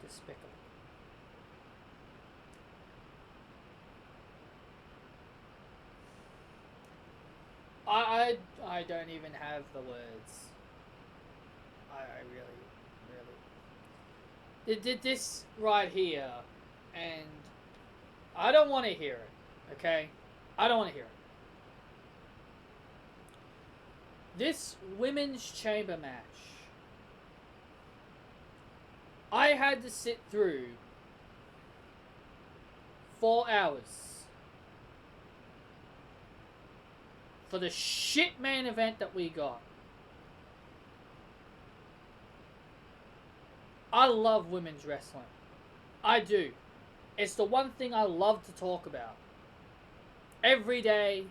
Despicable. I don't even have the words. I really did this right here, and I don't want to hear it. Okay, I don't want to hear it. This women's chamber match, I had to sit through 4 hours for the shit main event that we got. I love women's wrestling. I do. It's the one thing I love to talk about. Every day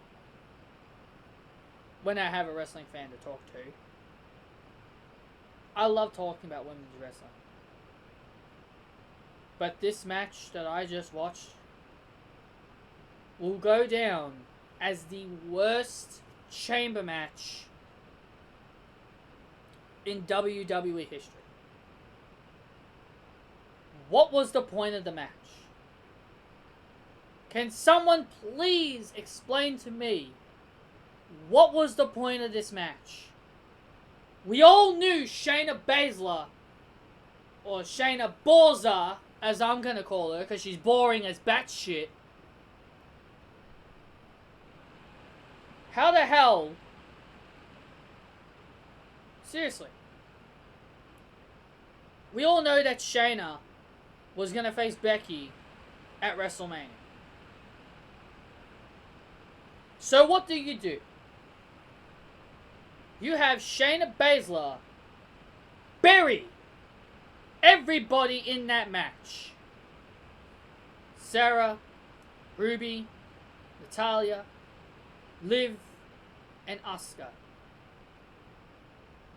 when I have a wrestling fan to talk to, I love talking about women's wrestling. But this match that I just watched will go down as the worst chamber match in WWE history. What was the point of the match? Can someone please explain to me what was the point of this match? We all knew Shayna Baszler, or Shayna Baszler, as I'm gonna call her, because she's boring as batshit. How the hell? Seriously. We all know that Shayna was gonna face Becky at WrestleMania. So what do? You have Shayna Baszler bury everybody in that match. Sarah, Ruby, Natalya, Liv, and Asuka.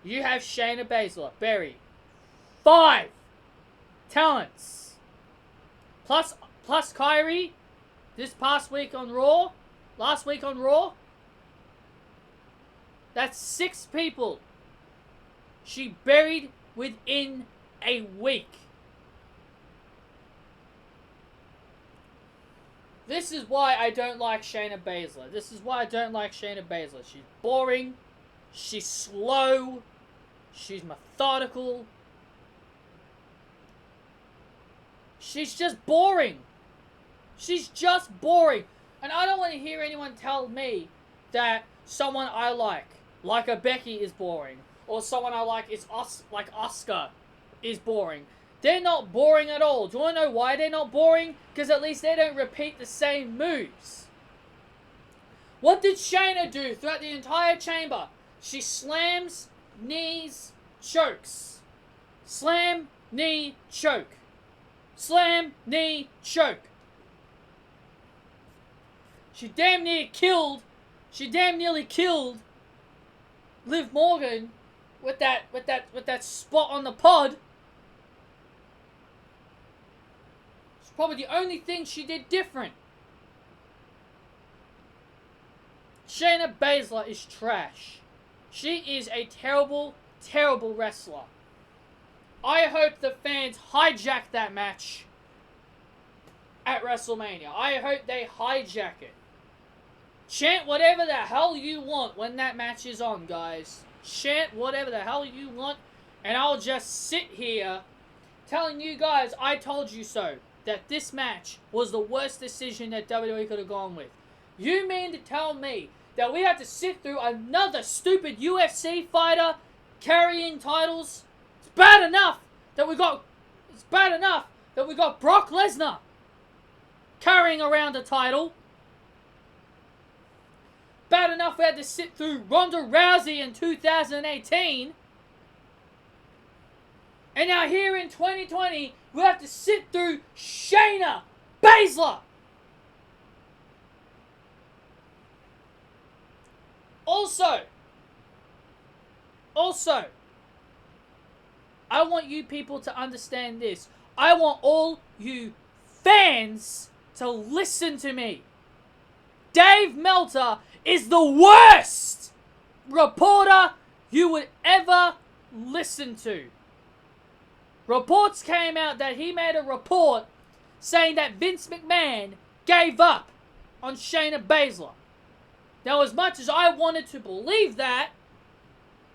You have Shayna Baszler bury 5 talents. Plus Kyrie this past week on Raw. Last week on Raw. That's 6 people she buried within a week. This is why I don't like Shayna Baszler. She's boring. She's slow. She's methodical. She's just boring. And I don't want to hear anyone tell me that someone I like a Becky, is boring. Or someone I like like Asuka, is boring. They're not boring at all. Do you want to know why they're not boring? Because at least they don't repeat the same moves. What did Shayna do throughout the entire chamber? She slams, knees, chokes. Slam, knee, choke. Slam, knee, choke. She damn nearly killed Liv Morgan with that spot on the pod. It's probably the only thing she did different. Shayna Baszler is trash. She is a terrible, terrible wrestler. I hope the fans hijack that match at WrestleMania. I hope they hijack it. Chant whatever the hell you want when that match is on, guys. Chant whatever the hell you want, and I'll just sit here telling you guys, I told you so, that this match was the worst decision that WWE could have gone with. You mean to tell me that we have to sit through another stupid UFC fighter carrying titles? It's bad enough that we got Brock Lesnar carrying around a title. Bad enough we had to sit through Ronda Rousey in 2018. And now here in 2020, we have to sit through Shayna Baszler. Also, I want you people to understand this. I want all you fans to listen to me. Dave Meltzer is the worst reporter you would ever listen to. Reports came out that he made a report saying that Vince McMahon gave up on Shayna Baszler. Now, as much as I wanted to believe that,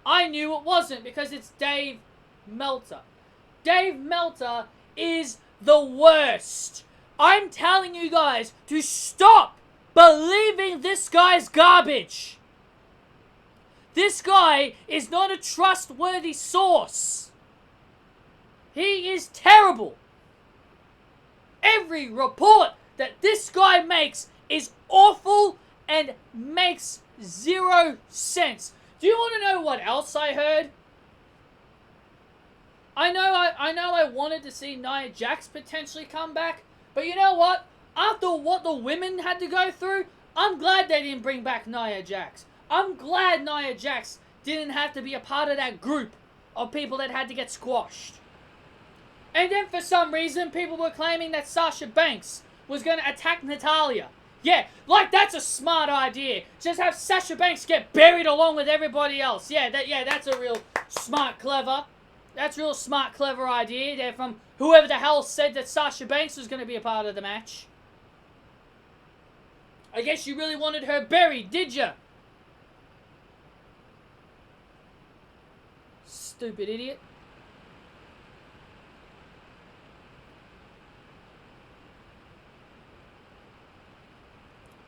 I knew it wasn't, because it's Dave Meltzer. Dave Meltzer is the worst. I'm telling you guys to stop believing this guy's garbage. This guy is not a trustworthy source. He is terrible. Every report that this guy makes is awful and makes zero sense. Do you want to know what else I heard? I know I wanted to see Nia Jax potentially come back, but you know what? After what the women had to go through, I'm glad they didn't bring back Nia Jax. I'm glad Nia Jax didn't have to be a part of that group of people that had to get squashed. And then for some reason, people were claiming that Sasha Banks was going to attack Natalya. Yeah, like that's a smart idea. Just have Sasha Banks get buried along with everybody else. Yeah, that's a real smart, clever. That's a real smart, clever idea there from whoever the hell said that Sasha Banks was going to be a part of the match. I guess you really wanted her buried, did you? Stupid idiot.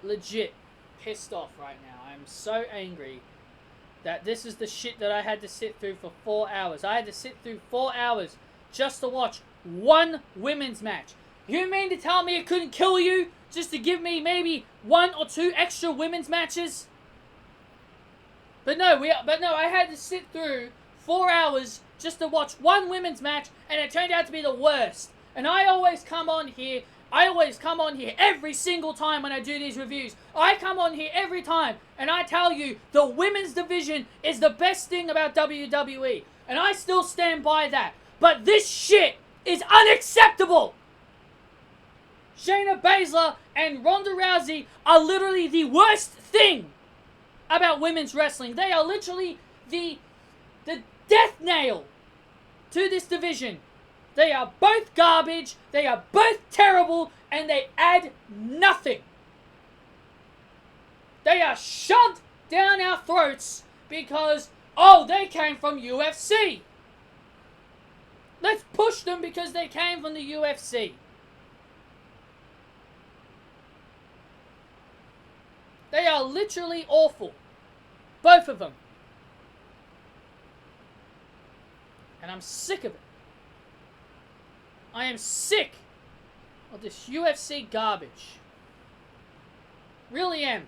Legit pissed off right now. I'm so angry that this is the shit that I had to sit through for 4 hours. I had to sit through 4 hours just to watch one women's match. You mean to tell me it couldn't kill you just to give me maybe 1 or 2 extra women's matches? But no, I had to sit through 4 hours just to watch one women's match, and it turned out to be the worst. And I always come on here every single time when I do these reviews. I come on here every time and I tell you the women's division is the best thing about WWE. And I still stand by that. But this shit is unacceptable. Shayna Baszler and Ronda Rousey are literally the worst thing about women's wrestling. They are literally the death nail to this division. They are both garbage, they are both terrible, and they add nothing. They are shoved down our throats because, oh, they came from UFC. Let's push them because they came from the UFC. They are literally awful. Both of them. And I'm sick of it. I am sick of this UFC garbage. Really am.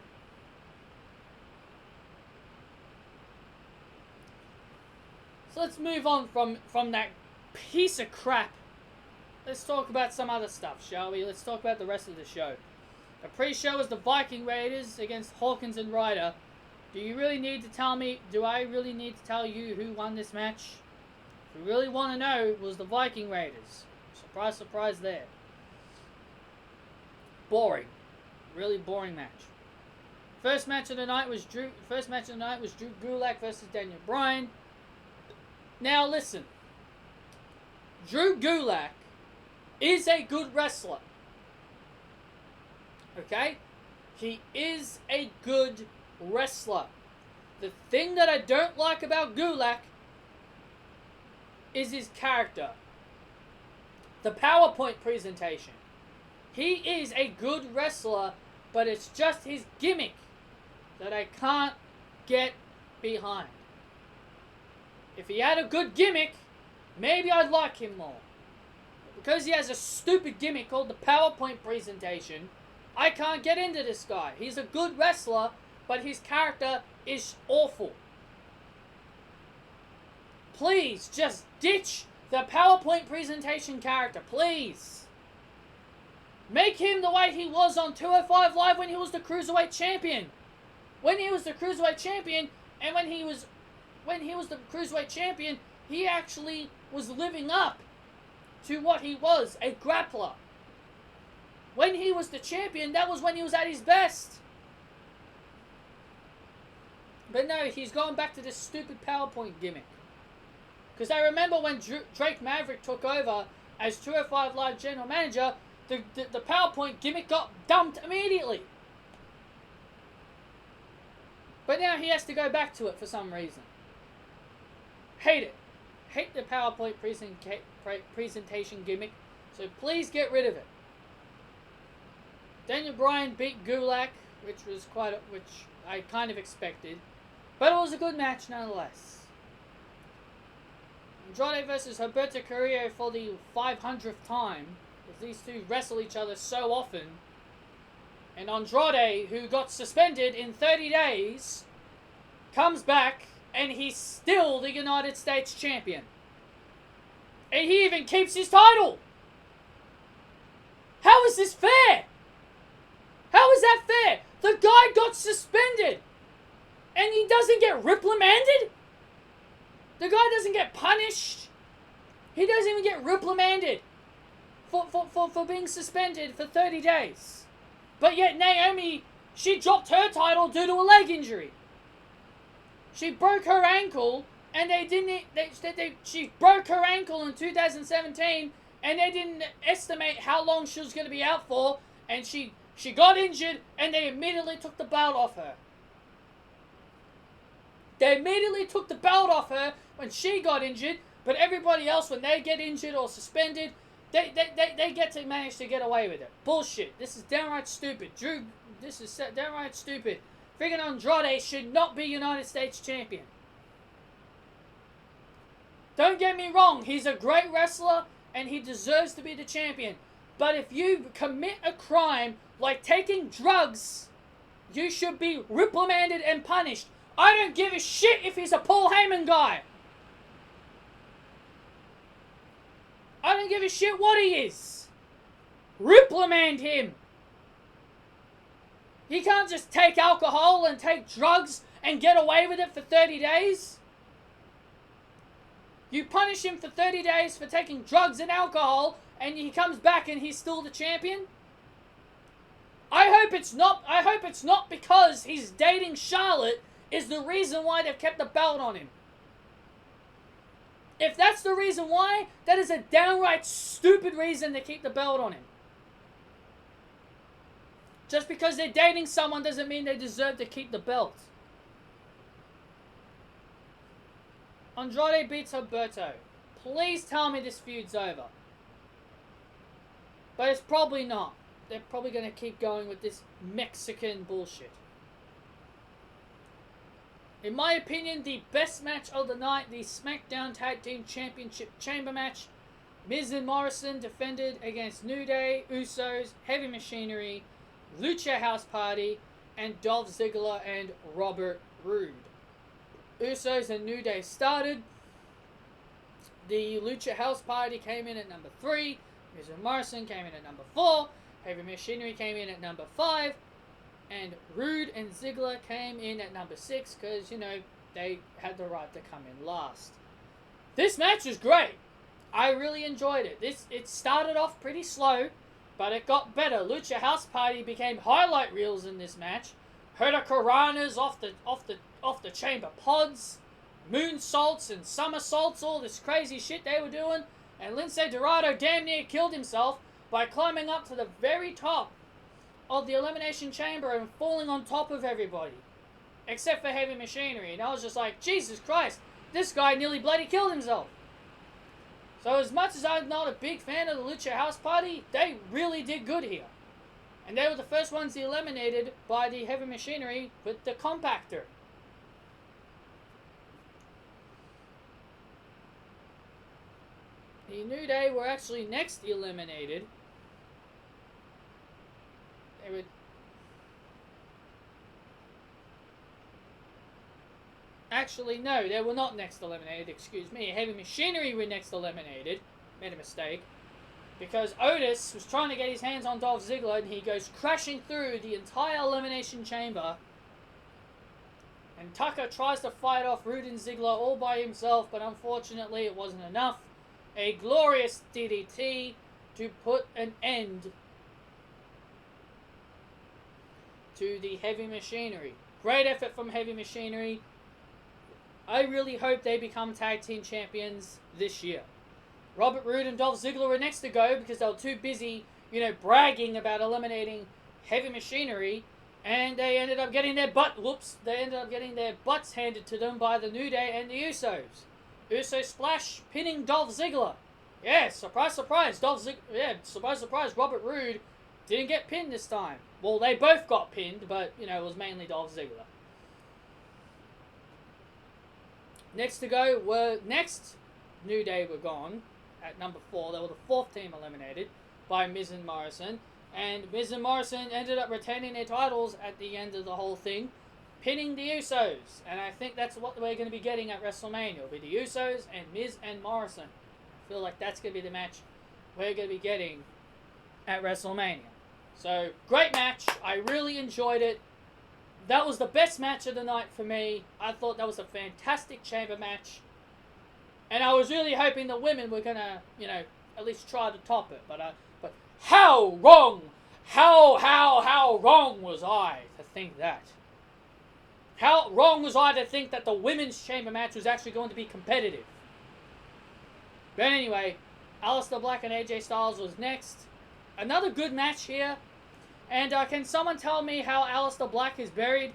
So let's move on from that piece of crap. Let's talk about some other stuff, shall we? Let's talk about the rest of the show. The pre-show was the Viking Raiders against Hawkins and Ryder. Do I really need to tell you who won this match? If you really want to know, it was the Viking Raiders. Surprise, surprise there. Boring. Really boring match. First match of the night was Drew Gulak versus Daniel Bryan. Now listen. Drew Gulak is a good wrestler. Okay? He is a good wrestler. The thing that I don't like about Gulak is his character. The PowerPoint presentation. He is a good wrestler, but it's just his gimmick that I can't get behind. If he had a good gimmick, maybe I'd like him more. But because he has a stupid gimmick called the PowerPoint presentation, I can't get into this guy. He's a good wrestler, but his character is awful. Please, just ditch the PowerPoint presentation character, please. Make him the way he was on 205 Live when he was the Cruiserweight Champion. When he was the Cruiserweight Champion, and when he was the Cruiserweight Champion, he actually was living up to what he was, a grappler. When he was the champion, that was when he was at his best. But no, he's going back to this stupid PowerPoint gimmick. Because I remember when Drake Maverick took over as 205 Live General Manager, the PowerPoint gimmick got dumped immediately. But now he has to go back to it for some reason. Hate it. Hate the PowerPoint presentation gimmick. So please get rid of it. Daniel Bryan beat Gulak, which I kind of expected. But it was a good match nonetheless. Andrade versus Humberto Carrillo for the 500th time. Because these two wrestle each other so often. And Andrade, who got suspended in 30 days, comes back and he's still the United States champion. And he even keeps his title. How is this fair? How is that fair? The guy got suspended and he doesn't get reprimanded? The guy doesn't get punished. He doesn't even get reprimanded for being suspended for 30 days. But yet Naomi, she dropped her title due to a leg injury. She broke her ankle, and she broke her ankle in 2017, and they didn't estimate how long she was going to be out for, and she got injured, and they immediately took the belt off her. They immediately took the belt off her when she got injured, but everybody else, when they get injured or suspended, they get to manage to get away with it. Bullshit. This is downright stupid. This is downright stupid. Friggin' Andrade should not be United States champion. Don't get me wrong, he's a great wrestler and he deserves to be the champion. But if you commit a crime like taking drugs, you should be reprimanded and punished. I don't give a shit if he's a Paul Heyman guy. I don't give a shit what he is. Reprimand him. He can't just take alcohol and take drugs and get away with it for 30 days. You punish him for 30 days for taking drugs and alcohol, and he comes back and he's still the champion. I hope it's not because he's dating Charlotte is the reason why they've kept the belt on him. If that's the reason why, that is a downright stupid reason to keep the belt on him. Just because they're dating someone doesn't mean they deserve to keep the belt. Andrade beats Humberto. Please tell me this feud's over. But it's probably not. They're probably going to keep going with this Mexican bullshit. In my opinion, the best match of the night, the SmackDown Tag Team Championship Chamber match. Miz and Morrison defended against New Day, Usos, Heavy Machinery, Lucha House Party, and Dolph Ziggler and Robert Roode. Usos and New Day started. The Lucha House Party came in at number 3. Miz and Morrison came in at number 4. Heavy Machinery came in at number 5. And Roode and Ziggler came in at number 6 because, you know, they had the right to come in last. This match was great. I really enjoyed it. It started off pretty slow, but it got better. Lucha House Party became highlight reels in this match. Hurricanranas off the chamber pods, moonsaults and somersaults, all this crazy shit they were doing. And Lince Dorado damn near killed himself by climbing up to the very top of the Elimination Chamber and falling on top of everybody. Except for Heavy Machinery. And I was just like, Jesus Christ, this guy nearly bloody killed himself. So as much as I'm not a big fan of the Lucha House Party, they really did good here. And they were the first ones eliminated by the Heavy Machinery with the compactor. The New Day were actually next eliminated. They would... Actually, no, they were not next eliminated, excuse me. Heavy Machinery were next eliminated. Made a mistake. Because Otis was trying to get his hands on Dolph Ziggler and he goes crashing through the entire Elimination Chamber. And Tucker tries to fight off Roode and Ziggler all by himself, but unfortunately it wasn't enough. A glorious DDT to put an end to the Heavy Machinery. Great effort from Heavy Machinery. I really hope they become tag team champions this year. Robert Roode and Dolph Ziggler were next to go because they were too busy, bragging about eliminating Heavy Machinery, and they ended up getting their butts handed to them by the New Day and the Usos. Uso splash pinning Dolph Ziggler. Yeah, surprise, surprise. Surprise, surprise. Robert Roode didn't get pinned this time. Well, they both got pinned, but, it was mainly Dolph Ziggler. Next New Day were gone at number 4. They were the 4th team eliminated by Miz and Morrison. And Miz and Morrison ended up retaining their titles at the end of the whole thing, pinning the Usos. And I think that's what we're going to be getting at WrestleMania. It'll be the Usos and Miz and Morrison. I feel like that's going to be the match we're going to be getting at WrestleMania. So, great match. I really enjoyed it. That was the best match of the night for me. I thought that was a fantastic chamber match. And I was really hoping the women were going to, at least try to top it. But how wrong, how wrong was I to think that? How wrong was I to think that the women's chamber match was actually going to be competitive? But anyway, Aleister Black and AJ Styles was next. Another good match here. And can someone tell me how Aleister Black is buried?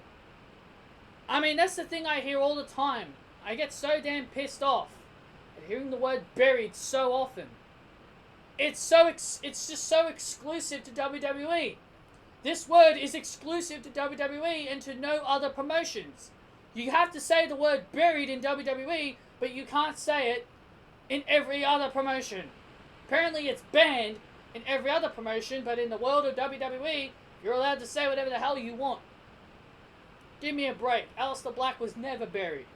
I mean, that's the thing I hear all the time. I get so damn pissed off at hearing the word buried so often. It's just so exclusive to WWE. This word is exclusive to WWE and to no other promotions. You have to say the word buried in WWE, but you can't say it in every other promotion. Apparently it's banned in every other promotion, but in the world of WWE, you're allowed to say whatever the hell you want. Give me a break. Aleister Black was never buried.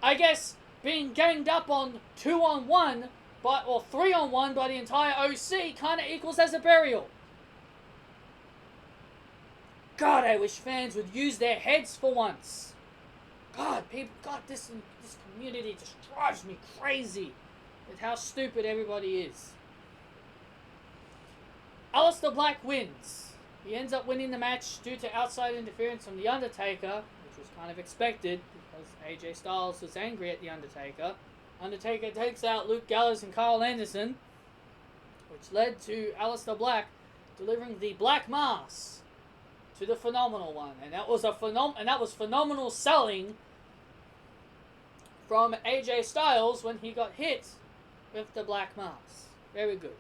I guess being ganged up on 2-on-1 or 3-on-1 by the entire OC kind of equals as a burial. God, I wish fans would use their heads for once. This community just drives me crazy with how stupid everybody is. Aleister Black wins. He ends up winning the match due to outside interference from The Undertaker, which was kind of expected because AJ Styles was angry at The Undertaker. Undertaker takes out Luke Gallows and Carl Anderson, which led to Aleister Black delivering the Black Mass to the Phenomenal One, and that was phenomenal selling from AJ Styles when he got hit with the Black Mass. Very good.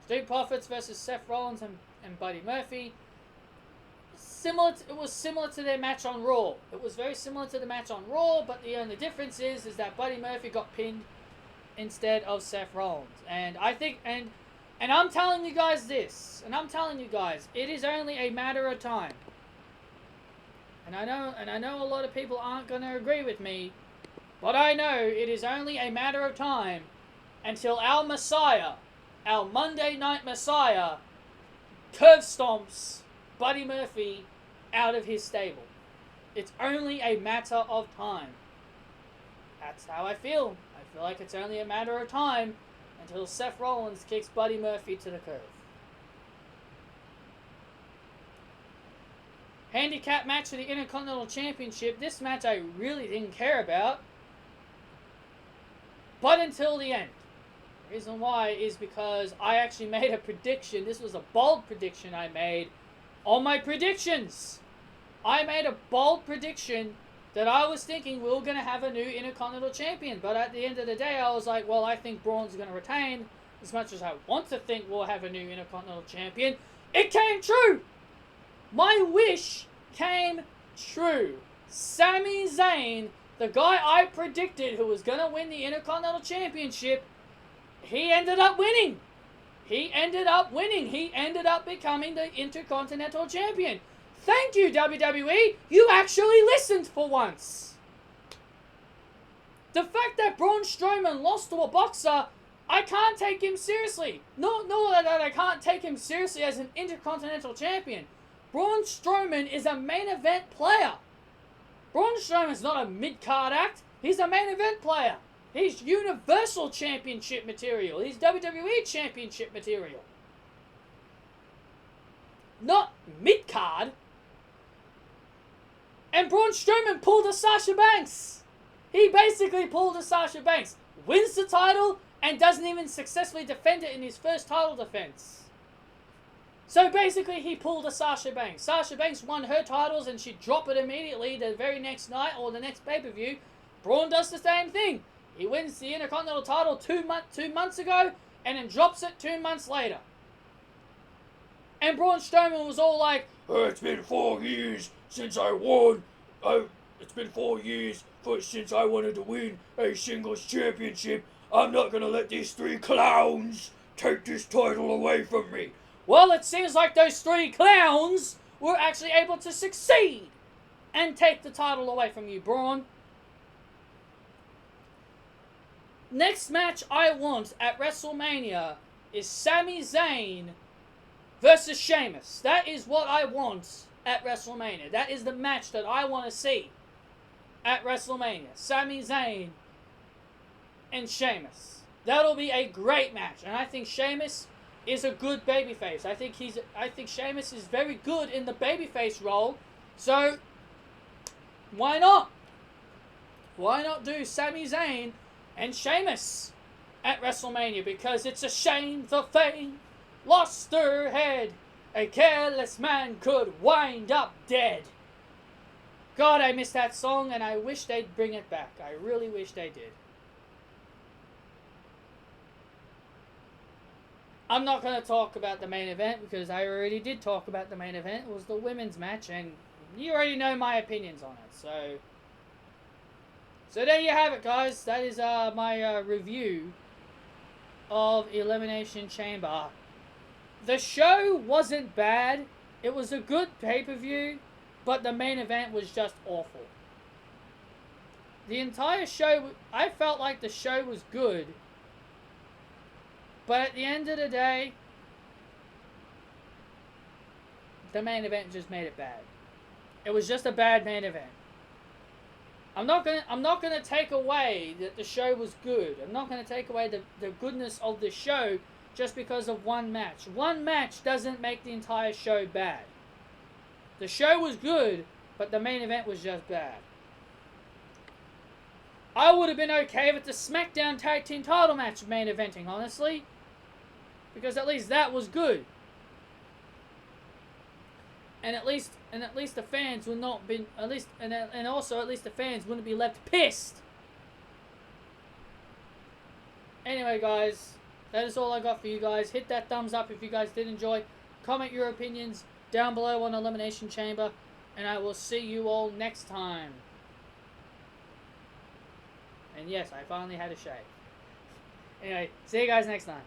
Street Profits versus Seth Rollins and Buddy Murphy. It was similar to their match on Raw. It was very similar to the match on Raw, but the only difference is that Buddy Murphy got pinned instead of Seth Rollins. And I think, and I'm telling you guys this, it is only a matter of time. And I know a lot of people aren't going to agree with me, but I know it is only a matter of time until our Messiah, our Monday Night Messiah, curve stomps Buddy Murphy out of his stable. It's only a matter of time. That's how I feel. I feel like it's only a matter of time until Seth Rollins kicks Buddy Murphy to the curb. Handicap match for the Intercontinental Championship. This match I really didn't care about, but until the end. The reason why is because I actually made a prediction. This was a bold prediction I made on my predictions. I made a bold prediction that I was thinking we were going to have a new Intercontinental Champion. But at the end of the day, I was like, well, I think Braun's going to retain. As much as I want to think we'll have a new Intercontinental Champion, it came true. My wish came true. Sami Zayn, the guy I predicted who was going to win the Intercontinental Championship, he ended up winning. He ended up becoming the Intercontinental Champion. Thank you, WWE. You actually listened for once. The fact that Braun Strowman lost to a boxer, I can't take him seriously. No, that I can't take him seriously as an Intercontinental Champion. Braun Strowman is a main event player. Braun Strowman's not a mid-card act. He's a main event player. He's Universal Championship material. He's WWE Championship material. Not mid-card. And Braun Strowman pulled a Sasha Banks. He basically pulled a Sasha Banks, wins the title, and doesn't even successfully defend it in his first title defense. So basically, he pulled a Sasha Banks. Sasha Banks won her titles and she dropped it immediately the very next night or the next pay-per-view. Braun does the same thing. He wins the Intercontinental title 2 months ago and then drops it 2 months later. And Braun Strowman was all like, "Oh, it's been 4 years since I won. It's been 4 years since I wanted to win a singles championship. I'm not going to let these 3 clowns take this title away from me." Well, it seems like those 3 clowns were actually able to succeed and take the title away from you, Braun. Next match I want at WrestleMania is Sami Zayn versus Sheamus. That is what I want at WrestleMania. That is the match that I want to see at WrestleMania. Sami Zayn and Sheamus. That'll be a great match. And I think Sheamus is a good babyface. I think Sheamus is very good in the babyface role. So why not? Why not do Sami Zayn and Sheamus at WrestleMania? Because it's a shame the Fame lost her head. A careless man could wind up dead. God, I miss that song and I wish they'd bring it back. I really wish they did. I'm not going to talk about the main event because I already did talk about the main event. It was the women's match and you already know my opinions on it. So there you have it, guys. That is my review of Elimination Chamber. The show wasn't bad. It was a good pay-per-view, but the main event was just awful. The entire show, I felt like the show was good, but at the end of the day, the main event just made it bad. It was just a bad main event. I'm not gonna take away that the show was good. I'm not gonna take away the goodness of the show just because of one match. One match doesn't make the entire show bad. The show was good, but the main event was just bad. I would have been okay with the SmackDown Tag Team title match main eventing, honestly. Because at least that was good. And at least the fans would not be and also at least the fans wouldn't be left pissed. Anyway, guys, that is all I got for you guys. Hit that thumbs up if you guys did enjoy. Comment your opinions down below on Elimination Chamber, and I will see you all next time. And yes, I finally had a shave. Anyway, see you guys next time.